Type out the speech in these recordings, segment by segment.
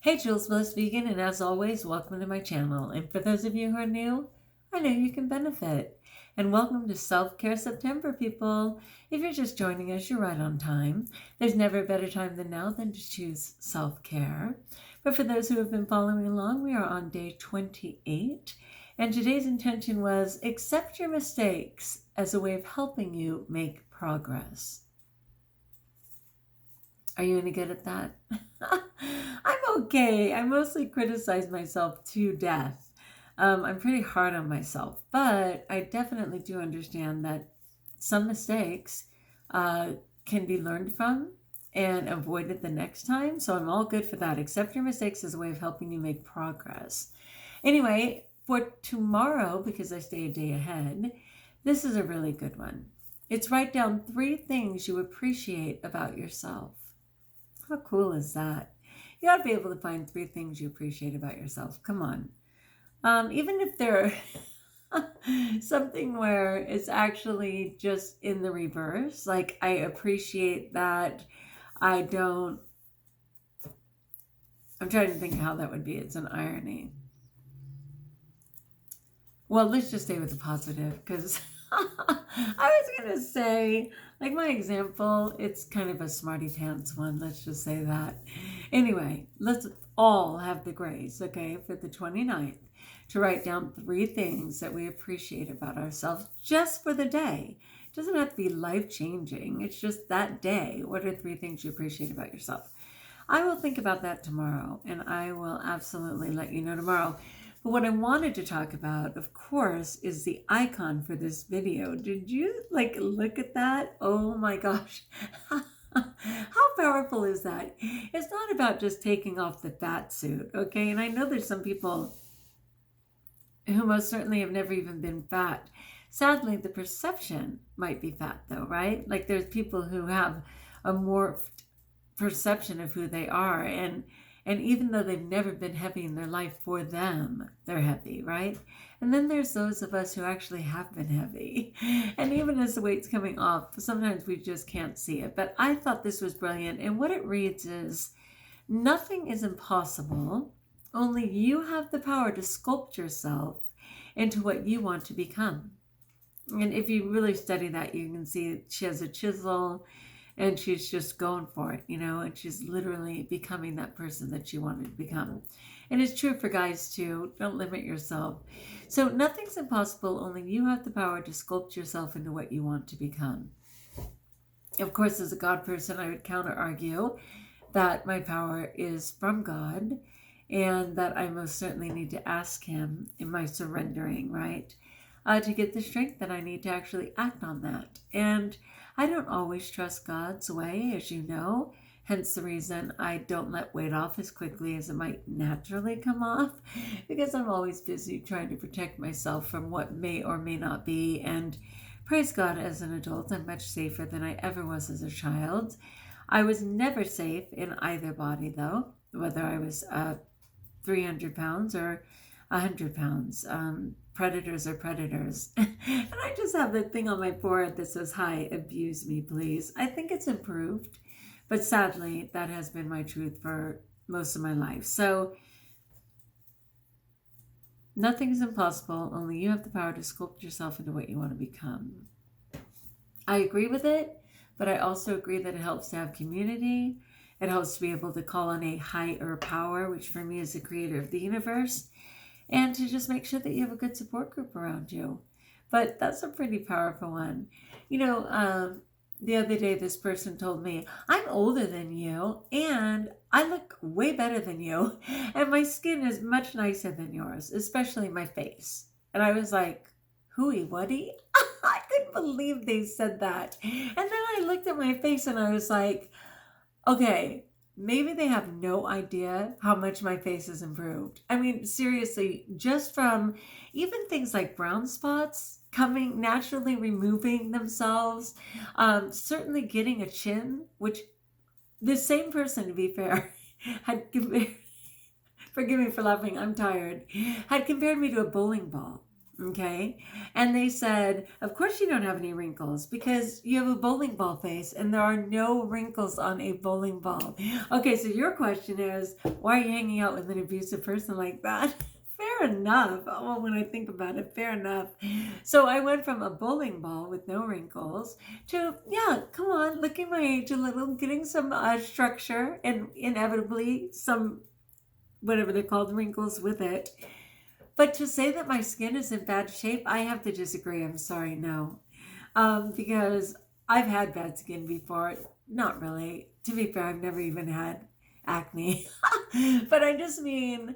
Hey, Jules Blessed Vegan, and as always, welcome to my channel. And for those of you who are new, I know you can benefit. And welcome to Self-Care September, people. If you're just joining us, you're right on time. There's never a better time than now than to choose self-care. But for those who have been following along, we are on day 28. And today's intention was accept your mistakes as a way of helping you make progress. Are you any good at that? I'm okay. I mostly criticize myself to death. I'm pretty hard on myself, but I definitely do understand that some mistakes can be learned from and avoided the next time. So I'm all good for that. Accept your mistakes as a way of helping you make progress. Anyway, for tomorrow, because I stay a day ahead, this is a really good one. It's write down 3 things you appreciate about yourself. How cool is that? You ought to be able to find 3 things you appreciate about yourself. Come on. Even if they're something where it's actually just in the reverse, like I appreciate that I'm trying to think how that would be. It's an irony. Well, let's just stay with the positive, because I was going to say, like my example, it's kind of a smarty pants one. Let's just say that. Anyway, let's all have the grace, okay, for the 29th to write down 3 things that we appreciate about ourselves just for the day. It doesn't have to be life-changing. It's just that day. What are 3 things you appreciate about yourself? I will think about that tomorrow, and I will absolutely let you know tomorrow. But what I wanted to talk about, of course, is the icon for this video. Did you look at that? Oh my gosh. How powerful is that? It's not about just taking off the fat suit, okay? And I know there's some people who most certainly have never even been fat. Sadly, the perception might be fat though, right? Like there's people who have a morphed perception of who they are, and even though they've never been heavy in their life, for them, they're heavy, right? And then there's those of us who actually have been heavy. And even as the weight's coming off, sometimes we just can't see it. But I thought this was brilliant. And what it reads is, nothing is impossible. Only you have the power to sculpt yourself into what you want to become. And if you really study that, you can see she has a chisel, and she's just going for it, and she's literally becoming that person that she wanted to become. And it's true for guys too. Don't limit yourself. So nothing's impossible. Only you have the power to sculpt yourself into what you want to become. Of course, as a God person, I would counter argue that my power is from God, and that I most certainly need to ask him in my surrendering, right? To get the strength that I need to actually act on that. And I don't always trust God's way, as you know, hence the reason I don't let weight off as quickly as it might naturally come off, because I'm always busy trying to protect myself from what may or may not be. And praise God, as an adult, I'm much safer than I ever was as a child. I was never safe in either body, though, whether I was 300 pounds or 100 pounds. Predators are predators. And I just have that thing on my forehead that says, "Hi, abuse me, please." I think it's improved, but sadly, that has been my truth for most of my life. So nothing is impossible. Only you have the power to sculpt yourself into what you want to become. I agree with it, but I also agree that it helps to have community. It helps to be able to call on a higher power, which for me is the creator of the universe, and to just make sure that you have a good support group around you. But that's a pretty powerful one. The other day, this person told me, "I'm older than you, and I look way better than you, and my skin is much nicer than yours, especially my face." And I was like, "Hooey, whatty?" I couldn't believe they said that. And then I looked at my face and I was like, okay, maybe they have no idea how much my face has improved. I mean, seriously, just from even things like brown spots coming, naturally removing themselves, certainly getting a chin, which this same person, to be fair, had compared, forgive me for laughing, I'm tired, had compared me to a bowling ball. Okay. And they said, of course you don't have any wrinkles because you have a bowling ball face and there are no wrinkles on a bowling ball. Okay. So your question is, why are you hanging out with an abusive person like that? Fair enough. Well, when I think about it, fair enough. So I went from a bowling ball with no wrinkles to, yeah, come on, looking my age a little, getting some structure and inevitably some, whatever they're called, wrinkles with it. But to say that my skin is in bad shape, I have to disagree. I'm sorry, no. Because I've had bad skin before. Not really. To be fair, I've never even had acne. But I just mean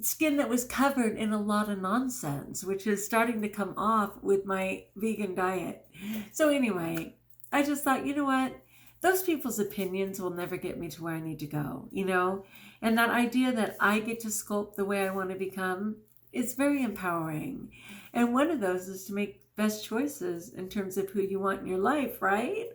skin that was covered in a lot of nonsense, which is starting to come off with my vegan diet. So anyway, I just thought, you know what? Those people's opinions will never get me to where I need to go, you know? And that idea that I get to sculpt the way I want to become is very empowering. And one of those is to make best choices in terms of who you want in your life, right?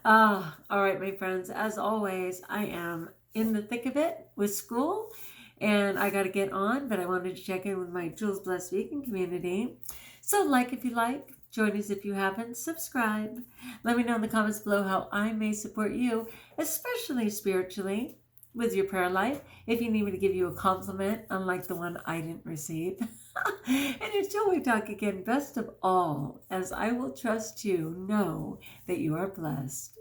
All right, my friends, as always, I am in the thick of it with school and I got to get on, but I wanted to check in with my Jules Blessed Vegan community. So like if you like, join us if you haven't, subscribe. Let me know in the comments below how I may support you, especially spiritually, with your prayer life. If you need me to give you a compliment, unlike the one I didn't receive. And until we talk again, best of all, as I will trust you, know that you are blessed.